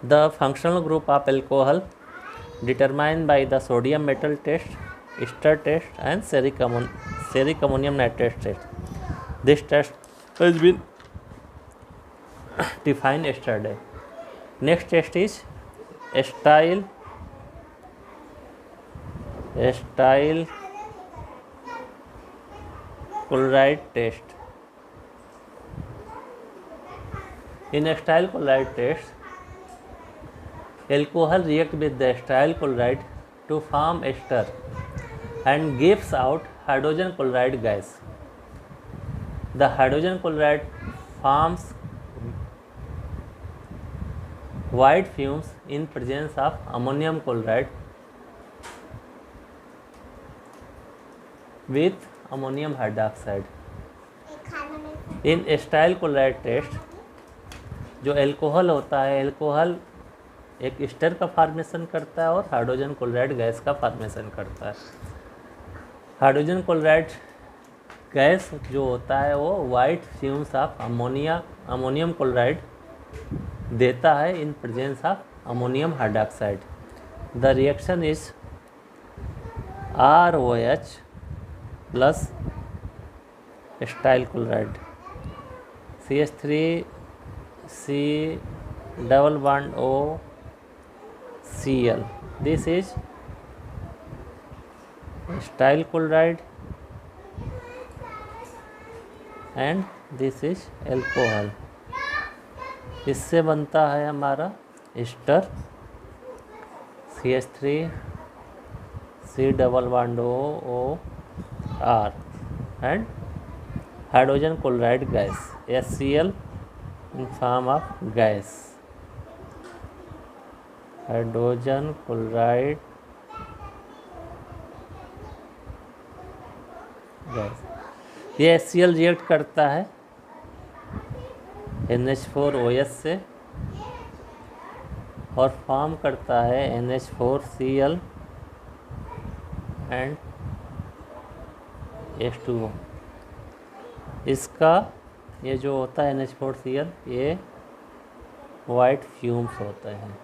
The functional group of alcohol determined by the sodium metal test, ester test, and ferric ammonium nitrate test. This test has been defined yesterday. Next test is acyl chloride test. In acyl chloride test, alcohol reacts with the acyl chloride to form ester and gives out hydrogen chloride gas. The hydrogen chloride forms white fumes in presence of ammonium chloride with ammonium hydroxide. In acyl chloride test, जो alcohol होता है, alcohol एक ester का formation करता है और hydrogen chloride gas का formation करता है। हाइड्रोजन क्लोराइड गैस जो होता है वो white fumes of ammonium chloride देता है इन presence of ammonium hydroxide. The reaction is ROH plus acetyl chloride CH3C double bond O Cl. This is acyl chloride and this is alcohol. इससे बनता है हमारा ester CH3C double bond O R and hydrogen chloride gas HCl in form of gas. Hydrogen chloride gas, ये HCl react करता है NH4OH से और form करता है NH4Cl एंड H2O। इसका ये जो होता है NH4Cl ये वाइट फ्यूम्स होते हैं।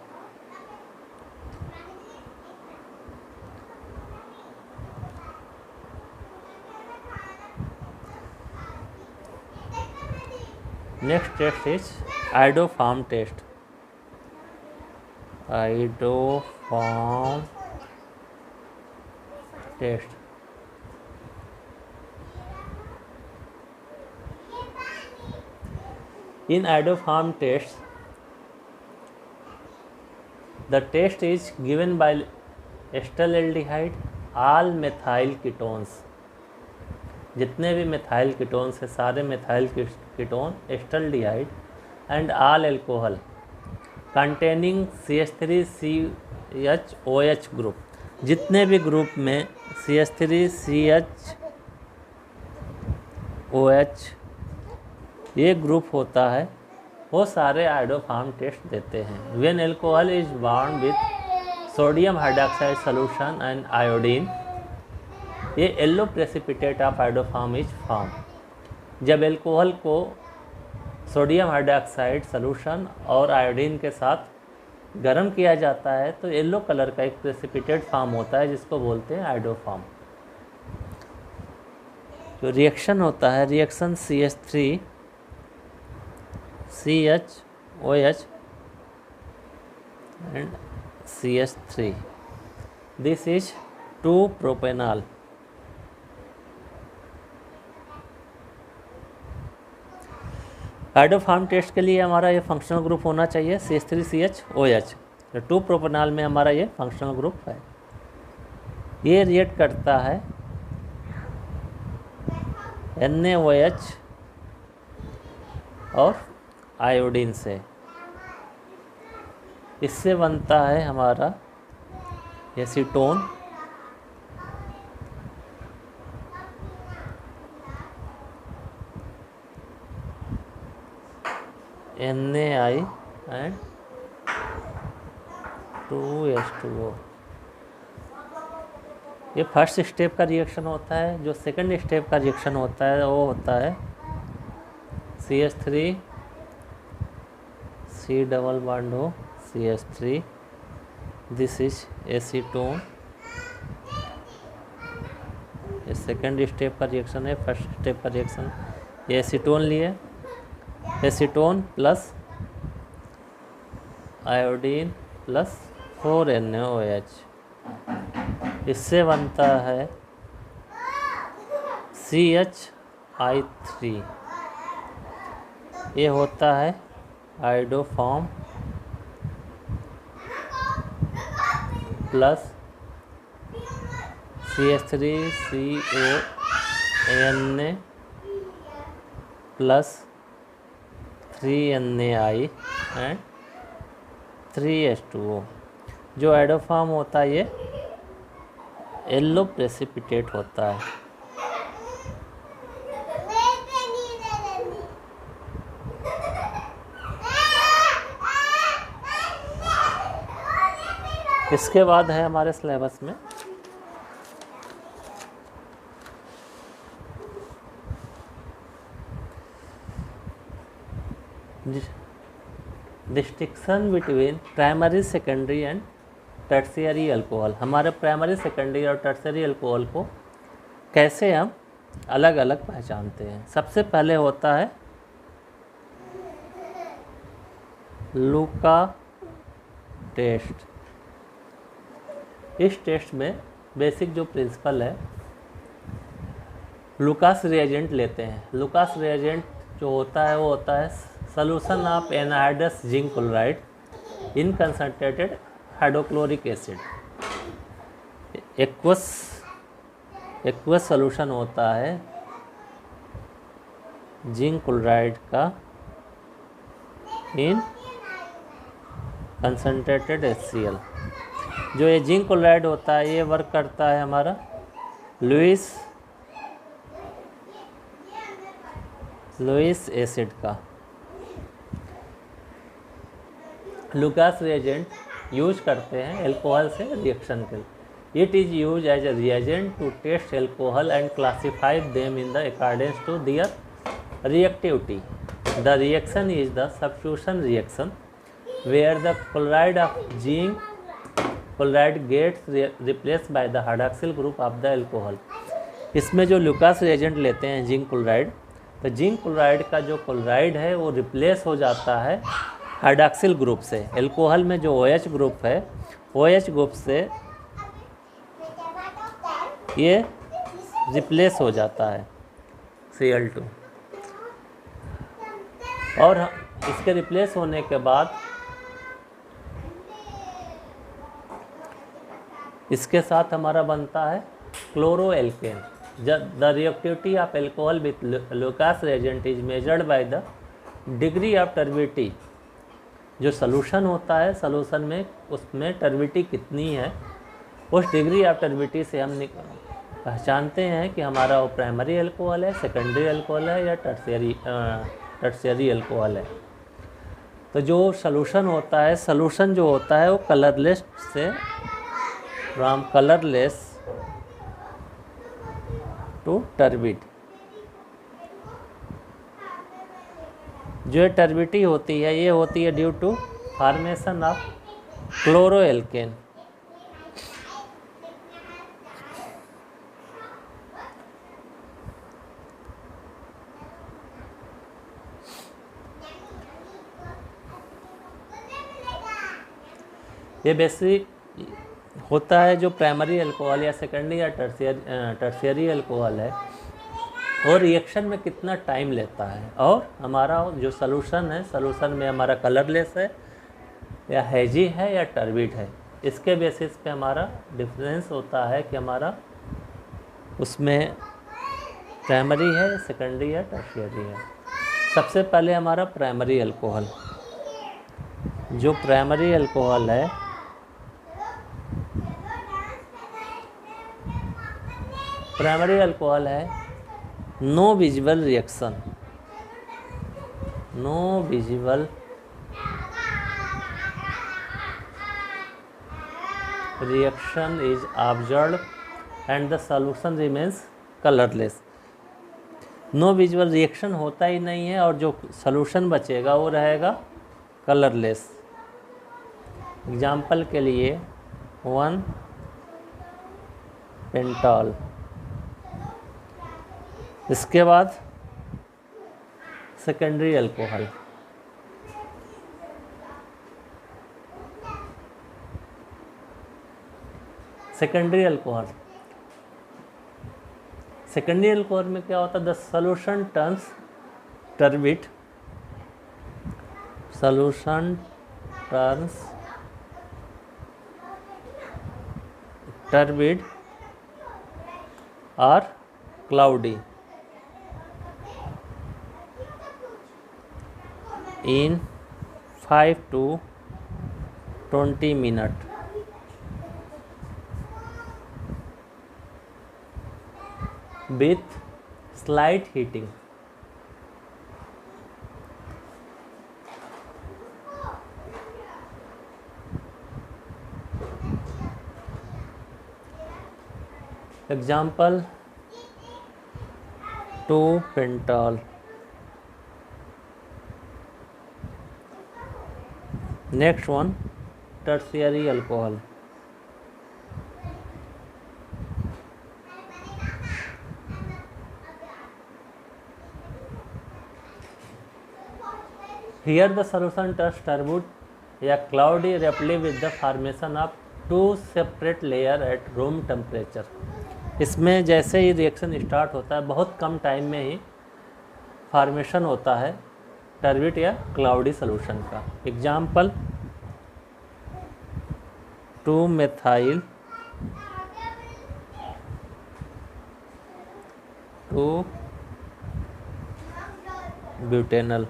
Next test is iodoform test. Iodoform test in iodoform test, the test is given by acetaldehyde all methyl ketones, जितने भी मिथाइल कीटोन्स है सारे methyl ketone acetaldehyde and all alcohol containing CH3CHOH group, जितने भी group में CH3CHOH ये group होता है वो सारे आइडोफॉर्म टेस्ट देते हैं। When alcohol is bound with sodium hydroxide solution and iodine, ये yellow precipitate of iodoform is form. जब एल्कोहल को सोडियम हाइड्रोक्साइड सॉल्यूशन और आयोडीन के साथ गर्म किया जाता है तो येलो कलर का एक प्रेसिपिटेट फॉर्म होता है जिसको बोलते हैं आइडोफॉर्म। जो रिएक्शन होता है, reaction CH3CHOH and CH3, this is 2-propanol। Iodoform test के लिए हमारा ये फंक्शनल ग्रुप होना चाहिए CH3CHOH। तो 2-प्रोपेनॉल में हमारा ये फंक्शनल ग्रुप है। ये रिएक्ट करता है NaOH और आयोडीन से। इससे बनता है हमारा एसीटोन, NaI एंड 2H2O। ये फर्स्ट स्टेप का रिएक्शन होता है। जो सेकंड स्टेप का रिएक्शन होता है वो होता है CH3C double bond O CH3, this is acetone. ये सेकेंड स्टेप का रिएक्शन है, फर्स्ट स्टेप का रिएक्शन। ये एसीटोन लिए, acetone plus iodine plus 4NaOH, इससे बनता है CH3। ये होता है iodoform plus CH3CONA plus 3NaI and 3H2O। जो आइडोफॉर्म होता है ये येलो प्रेसिपिटेट होता है। इसके बाद है हमारे सिलेबस में distinction between primary, secondary and tertiary alcohol. हमारे प्राइमरी, सेकेंडरी और टर्शियरी अल्कोहल को कैसे हम अलग अलग पहचानते हैं। सबसे पहले होता है लुका टेस्ट। इस टेस्ट में बेसिक जो प्रिंसिपल है, लुकास रिएजेंट लेते हैं। लुकास रिएजेंट जो होता है वो होता है solution of anhydrous zinc chloride in concentrated hydrochloric acid. Aqueous solution होता है जिंक क्लोराइड का इन कंसंट्रेटेड HCl। जो ये जिंक क्लोराइड होता है ये वर्क करता है हमारा लुईस एसिड का। लुकास रिएजेंट यूज करते हैं अल्कोहल से रिएक्शन के लिए। It is use as a reagent to test alcohol and classify them in the according to their reactivity. The reaction is the substitution reaction where the chloride of zinc chloride gets replace by the hydroxyl group of the alcohol. इसमें जो Lucas reagent लेते हैं zinc chloride, तो zinc chloride का जो chloride है वो replace हो जाता है हाइड्रॉक्सिल ग्रुप से। अल्कोहल में जो OH ग्रुप है, OH ग्रुप से ये रिप्लेस हो जाता है Cl2। और इसके रिप्लेस होने के बाद इसके साथ हमारा बनता है chloroalkane. The reactivity of alcohol with Lucas reagent is measured by the degree of turbidity. जो सॉल्यूशन होता है, सॉल्यूशन में उसमें टर्बिडिटी कितनी है, उस डिग्री ऑफ टर्बिडिटी से हम पहचानते हैं कि हमारा वो प्राइमरी अल्कोहल है, सेकेंडरी अल्कोहल है या टर्शियरी अल्कोहल है। तो जो सॉल्यूशन होता है, सॉल्यूशन जो होता है वो कलरलेस से फ्रॉम कलरलेस टू टर्बिड। जो टर्बिडिटी होती है ये होती है ड्यू टू फॉर्मेशन ऑफ क्लोरोएल्केन। ये बेसिक होता है जो प्राइमरी अल्कोहल या सेकेंडरी या टर्शियरी अल्कोहल है, और रिएक्शन में कितना टाइम लेता है, और हमारा जो सॉल्यूशन है, सॉल्यूशन में हमारा कलरलेस है या हेजी है या टर्बिड है। इसके बेसिस पे हमारा डिफरेंस होता है कि हमारा उसमें प्राइमरी है, सेकेंडरी है, टर्शियरी है। सबसे पहले हमारा प्राइमरी अल्कोहल। जो प्राइमरी अल्कोहल है no visual reaction, no visual reaction is observed and the solution remains colourless. No visual reaction होता ही नहीं है और जो सॉल्यूशन बचेगा वो रहेगा कलरलेस। एग्जाम्पल के लिए 1 पेंटॉल। इसके बाद सेकेंडरी अल्कोहल, सेकेंडरी अल्कोहल में क्या होता है? The solution turns turbid, solution turns turbid or cloudy in 5 to 20 minutes with slight heating. Example 2 pentol. Next one, tertiary alcohol. Here the solution turns turbid या cloudy rapidly with the formation of 2 separate layer at room temperature. इसमें जैसे ही reaction start होता है बहुत कम time में ही formation होता है turbid या क्लाउडी सॉल्यूशन का। Example 2 methyl 2 butanal.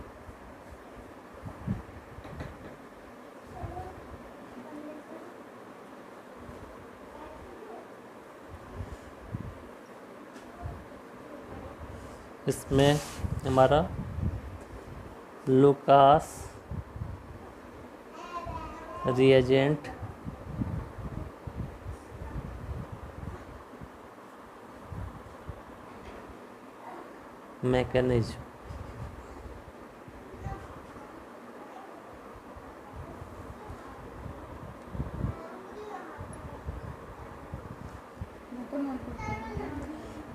इसमें हमारा Lucas reagent mechanism.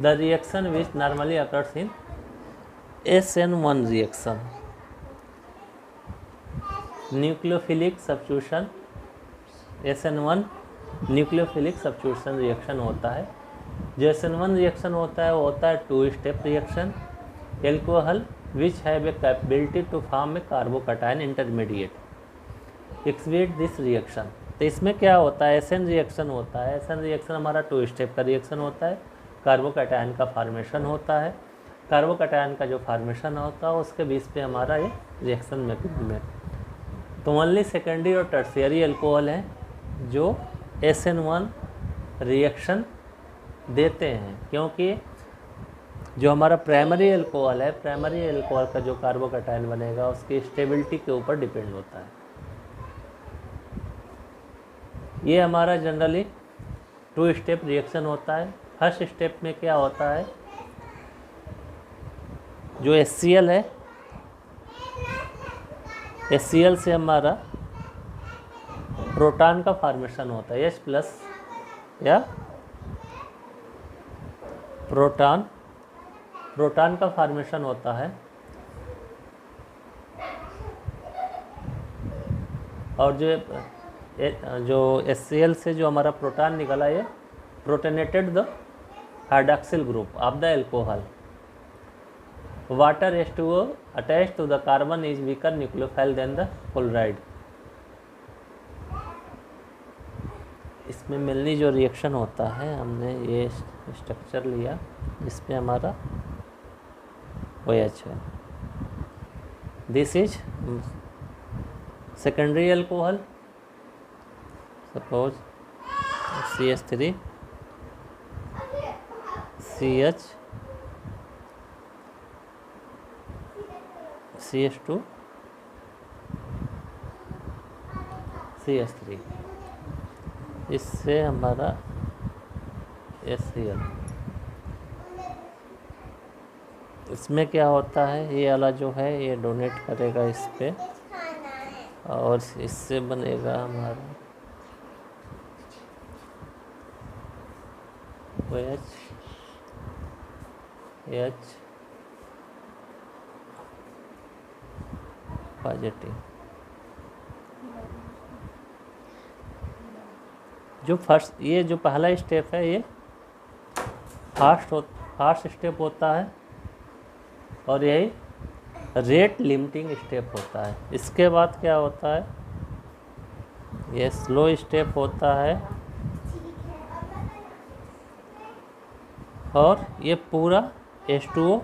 The reaction which normally occurs in SN1 reaction, nucleophilic substitution. SN1 nucleophilic substitution reaction होता है। जो SN1 रिएक्शन होता है वो होता है 2 step reaction. Alcohol which have a capability to form a carbocation intermediate exhibit this reaction. तो इसमें क्या होता है? SN रिएक्शन होता है। SN रिएक्शन हमारा 2 स्टेप का रिएक्शन होता है। कार्बोकैटायन का फॉर्मेशन होता है। कार्बोकैटायन का जो फॉर्मेशन होता है उसके बीच पे हमारा ये रिएक्शन में तो ओनली सेकेंडरी और टर्शियरी अल्कोहल हैं जो SN1 रिएक्शन देते हैं, क्योंकि जो हमारा प्राइमरी अल्कोहल है, प्राइमरी अल्कोहल का जो कार्बोकैटायन बनेगा उसकी स्टेबिलिटी के ऊपर डिपेंड होता है। ये हमारा जनरली 2 स्टेप रिएक्शन होता है। फर्स्ट स्टेप में क्या होता है? जो HCl है, HCl से हमारा प्रोटॉन का फॉर्मेशन होता है, H+ या प्रोटॉन का फॉर्मेशन होता है। और जो HCl से जो हमारा प्रोटॉन निकला ये protonated the hydroxyl group of the alcohol. Water H2O attached to the carbon is weaker nucleophile than the chloride। इसमें मेनली जो रिएक्शन होता है, हमने ये स्ट्रक्चर लिया जिसमें हमारा OH है। This is secondary alcohol. Suppose CH3 CH CH2 CH3, इससे हमारा HCl। इसमें क्या होता है? ये वाला जो है ये डोनेट करेगा इस पे और इससे बनेगा हमारा OH H पॉजिटिव। जो फर्स्ट ये जो पहला स्टेप है ये फास्ट स्टेप होता है और यही रेट लिमिटिंग स्टेप होता है। इसके बाद क्या होता है, ये स्लो स्टेप होता है और ये पूरा H2O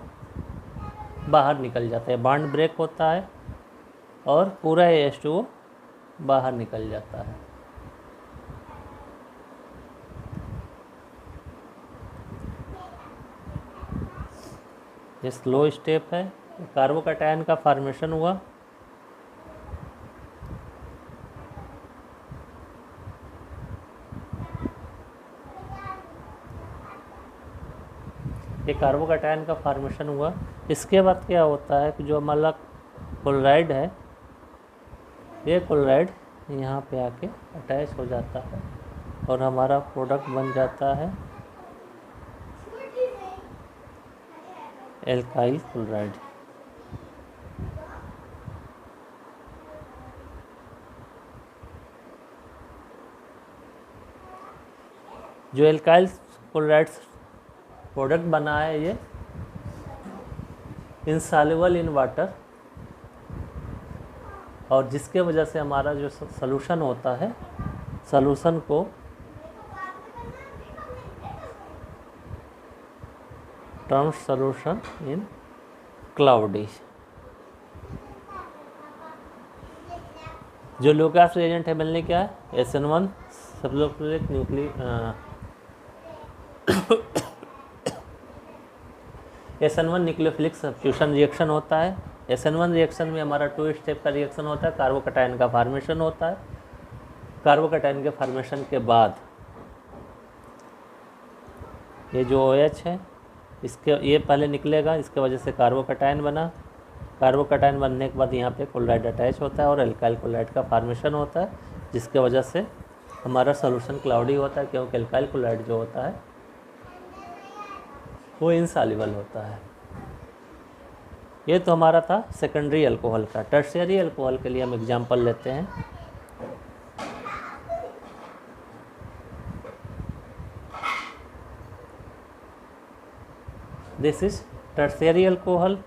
बाहर निकल जाता है, बॉन्ड ब्रेक होता है और पूरा H2O बाहर निकल जाता है। ये स्लो स्टेप है, कार्बोकैटायन का फॉर्मेशन हुआ। ये कार्बोकैटायन का फॉर्मेशन हुआ। इसके बाद क्या होता है कि जो हमारा क्लोराइड है, ये क्लोराइड यहाँ पे आके अटैच हो जाता है और हमारा प्रोडक्ट बन जाता है एल्काइल क्लोराइड। जो एल्काइल क्लोराइड प्रोडक्ट बना है ये इनसॉल्युबल इन वाटर, और जिसके वजह से हमारा जो सॉल्यूशन होता है, सॉल्यूशन को टर्म सॉल्यूशन इन क्लाउडी। जो लुकास रिएजेंट है मिलने क्या है, SN1 sulphuric SN1 nucleophilic substitution reaction होता है। SN1 रिएक्शन में हमारा 2 स्टेप का रिएक्शन होता है, कार्बोकैटायन का फॉर्मेशन होता है। कार्बोकैटायन के फॉर्मेशन के बाद ये जो OH है इसके ये पहले निकलेगा, इसके वजह से कार्बोकैटायन बना। कार्बोकैटायन बनने के बाद यहाँ पे क्लोराइड अटैच होता है और एल्काइल क्लोराइड का फॉर्मेशन होता है, जिसके वजह से हमारा सॉल्यूशन क्लाउडी होता है, क्योंकि एल्काइल क्लोराइड जो होता है वो इनसॉल्युबल होता है। ये तो हमारा था सेकेंडरी अल्कोहल का। टर्शियरी अल्कोहल के लिए हम एग्जांपल लेते हैं। This is tertiary alcohol.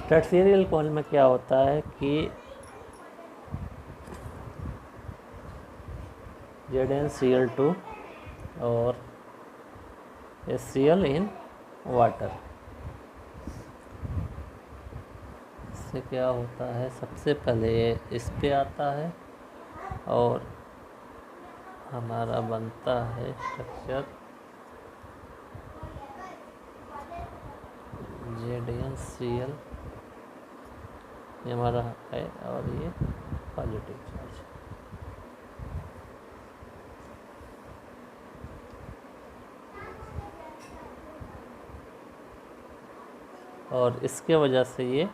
Tertiary alcohol में क्या होता है कि ZnCl2 और HCl इन वाटर। इससे क्या होता है, सबसे पहले ये इस पे आता है और हमारा बनता है स्ट्रक्चर ZnCl, ये हमारा है और ये पॉजिटिव चार्ज। और इसके वजह से ये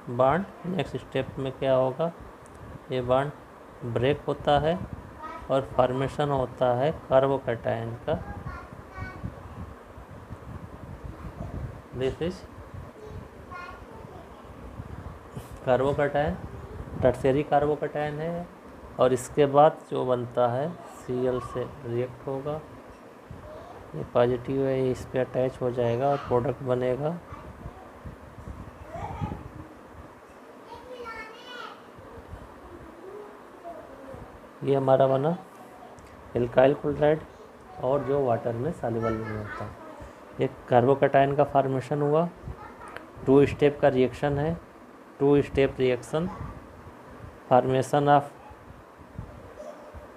बॉन्ड नेक्स्ट स्टेप में क्या होगा, ये बॉन्ड ब्रेक होता है और फॉर्मेशन होता है कार्बोकैटायन का। This is carbocation, tertiary carbocation है। और इसके बाद जो बनता है Cl से रिएक्ट होगा, ये पॉजिटिव है, इस पे अटैच हो जाएगा और प्रोडक्ट बनेगा ये हमारा बना एल्काइल क्लोराइड, और जो वाटर में सॉल्युबल नहीं होता। एक कार्बोकैटायन का फॉर्मेशन हुआ, 2 स्टेप का रिएक्शन है, 2 step reaction, formation of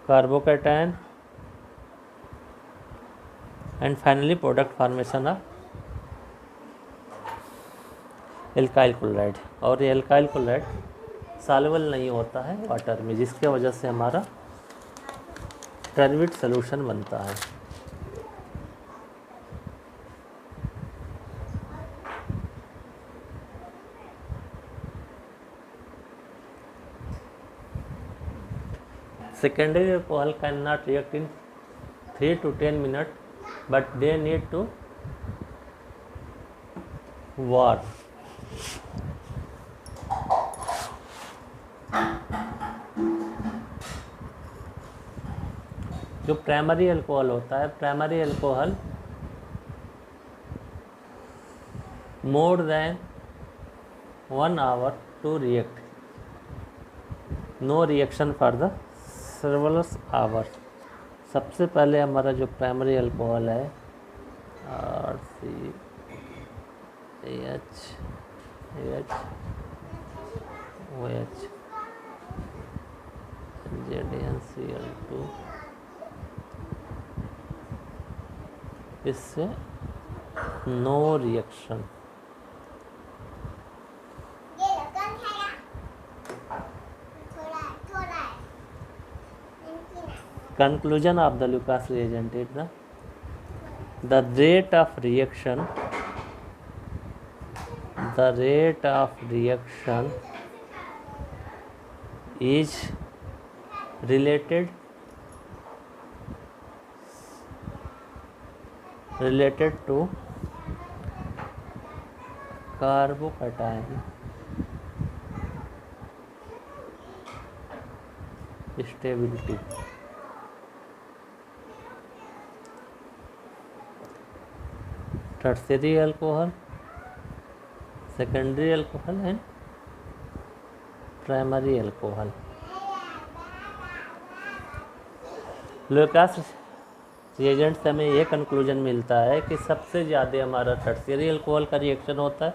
carbocation and finally product formation of alkyl chloride. और ये एल्काइल क्लोराइड सॉल्युबल नहीं होता है वाटर में, जिसके वजह से हमारा टर्बिड सॉल्यूशन बनता है। secondary alcohol cannot react in 3 to 10 minutes, but they need to warm. जो प्राइमरी अल्कोहल होता है, primary alcohol more than 1 hour to react, no reaction for the several hours. सबसे पहले हमारा जो प्राइमरी अल्कोहल है RCH ZnCl2, इससे no reaction. Conclusion of the Lucas reagent is the rate of reaction is related to carbocation stability। Tertiary alcohol, secondary alcohol and primary alcohol. Lucas reagent से हमें ये conclusion मिलता है कि सबसे ज़्यादा हमारा टर्शियरी अल्कोहल का रिएक्शन होता है,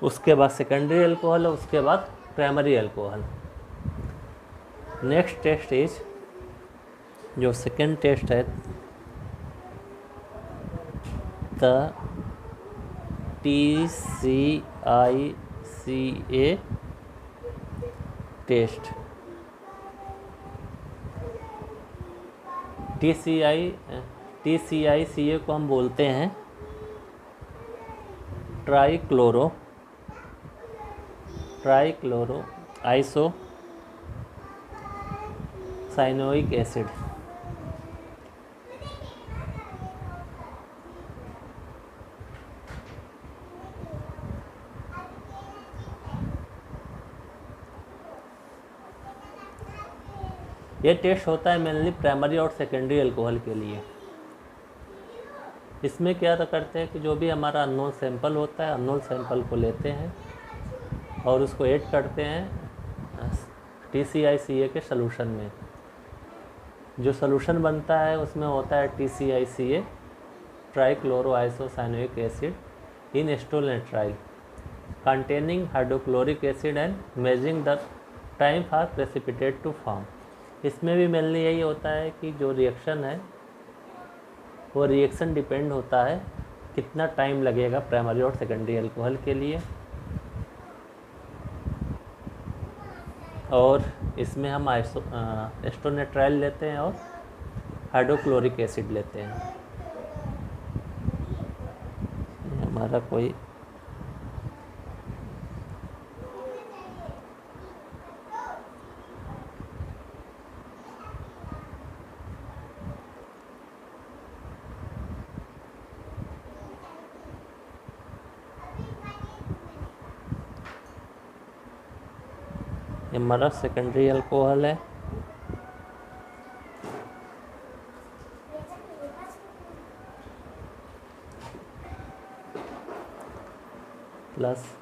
उसके बाद सेकेंडरी अल्कोहल है, उसके बाद primary alcohol. Next test is जो सेकेंड टेस्ट है द TCICA टेस्ट। TCICA को हम बोलते हैं ट्राइक्लोरो आइसोसाइनोइक एसिड। ये टेस्ट होता है मेनली प्राइमरी और सेकेंडरी अल्कोहल के लिए। इसमें क्या करते हैं कि जो भी हमारा अननोन सैंपल होता है, अननोन सैंपल को लेते हैं और उसको ऐड करते हैं TCICA के सलूशन में। जो सलूशन बनता है उसमें होता है TCICA trichloro आइसोसाइनोइक acid in acetonitrile containing hydrochloric acid and measuring the time for precipitate to form. इसमें भी मेनली यही होता है कि जो रिएक्शन है वो रिएक्शन डिपेंड होता है कितना टाइम लगेगा प्राइमरी और सेकेंडरी अल्कोहल के लिए। और इसमें हम एस्टोनेट्राइल लेते हैं और हाइड्रोक्लोरिक एसिड लेते हैं। हमारा कोई हमारा सेकेंडरी अल्कोहल है। प्लस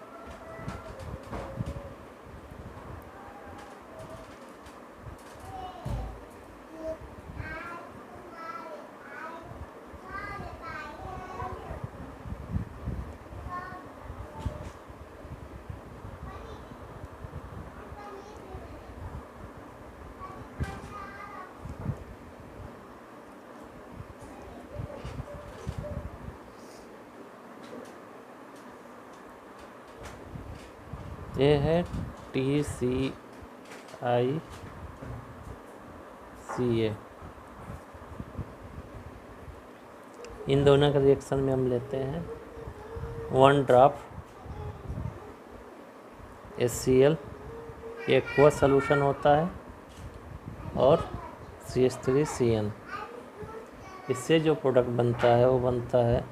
ये है TCICA। इन दोनों के रिएक्शन में हम लेते हैं 1 ड्रॉप HCl, एक एक्वा सॉल्यूशन होता है और CH3CN। इससे जो प्रोडक्ट बनता है वो बनता है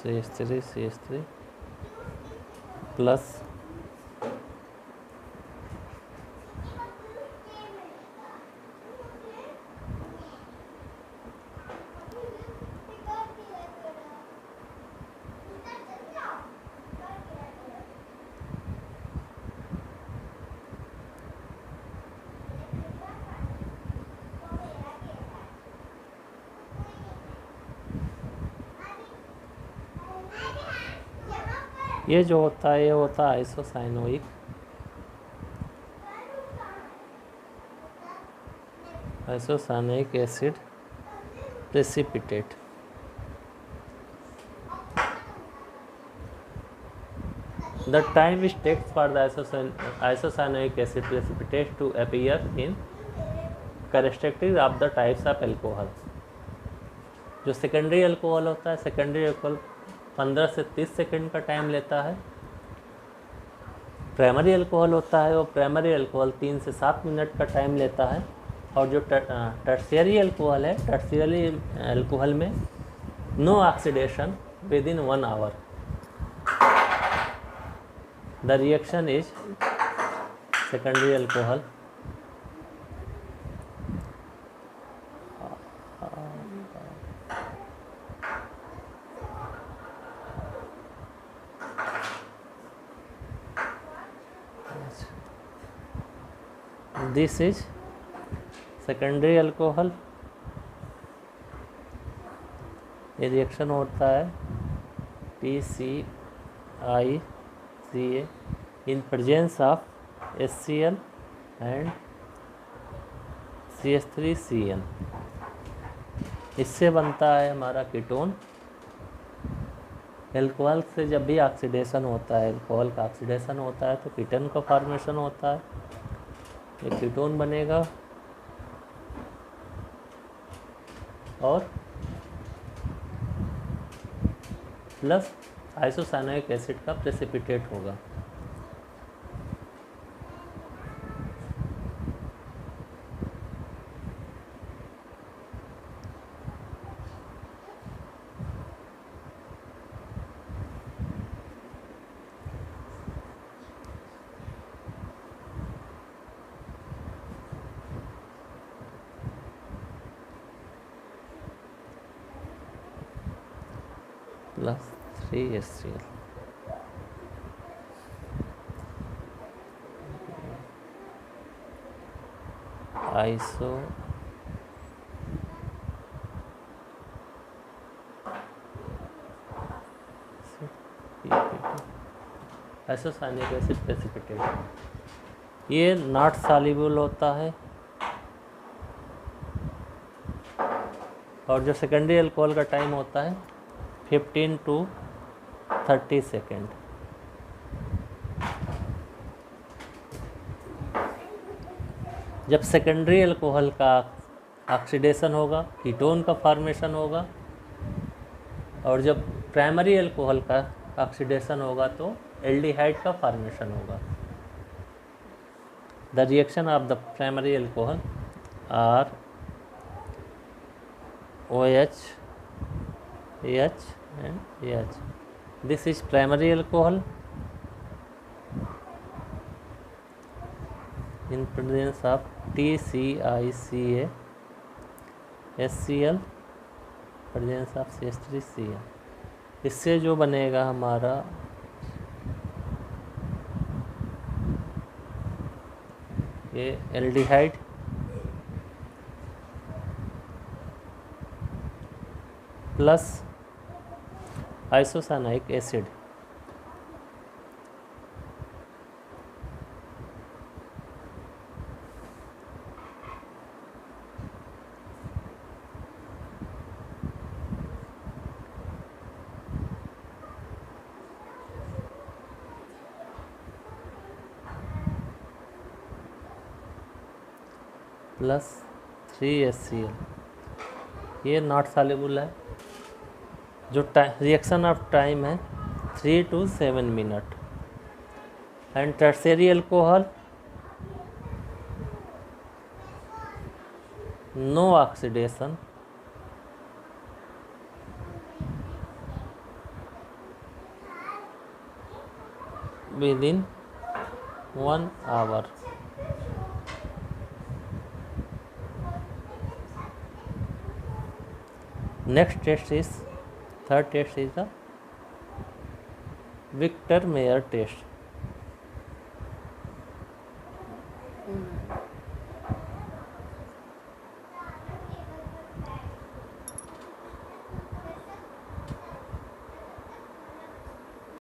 CH3 प्लस ये जो होता है ये होता है isocyanuric acid precipitate. The time it takes for the isocyanoic acid precipitate to appear in characteristic of the types of alcohol। जो सेकेंडरी अल्कोहल होता है, सेकेंडरी अल्कोहल 15 से 30 सेकंड का टाइम लेता है। प्राइमरी अल्कोहल होता है वो प्राइमरी अल्कोहल 3 से 7 मिनट का टाइम लेता है। और जो टर्शियरी अल्कोहल है, टर्शियरी अल्कोहल में no oxidation within 1 hour. The reaction is secondary alcohol this is secondary alcohol. ये रिएक्शन होता है TCI-CA in presence of HCl and CH3CN। इससे बनता है हमारा कीटोन। एल्कोहल से जब भी ऑक्सीडेशन होता है, एल्कोहल का ऑक्सीडेशन होता है तो कीटोन का फॉर्मेशन होता है। ये कीटोन बनेगा और प्लस आइसोसाइनोइक एसिड का प्रेसिपिटेट होगा। Plus 3HCl। Isocyanic acid precipitate. ये नॉट सॉल्युबल होता है और जो सेकेंडरी अल्कोहल का टाइम होता है 15 to 30 सेकेंड। जब सेकेंडरी अल्कोहल का ऑक्सीडेशन होगा, कीटोन का फॉर्मेशन होगा, और जब प्राइमरी अल्कोहल का ऑक्सीडेशन होगा तो एल्डिहाइड का फॉर्मेशन होगा। The reaction of the primary alcohol R OH H and H। This is primary alcohol in presence of TCI-CA HCl presence of CH3CN। इससे जो बनेगा हमारा ये aldehyde plus isocyanic acid. Plus 3HCl। ये not soluble है। जो reaction of time है 3 to 7 minutes. And tertiary alcohol, no oxidation, within 1 hour. Next test is, third test is the Victor Mayer test.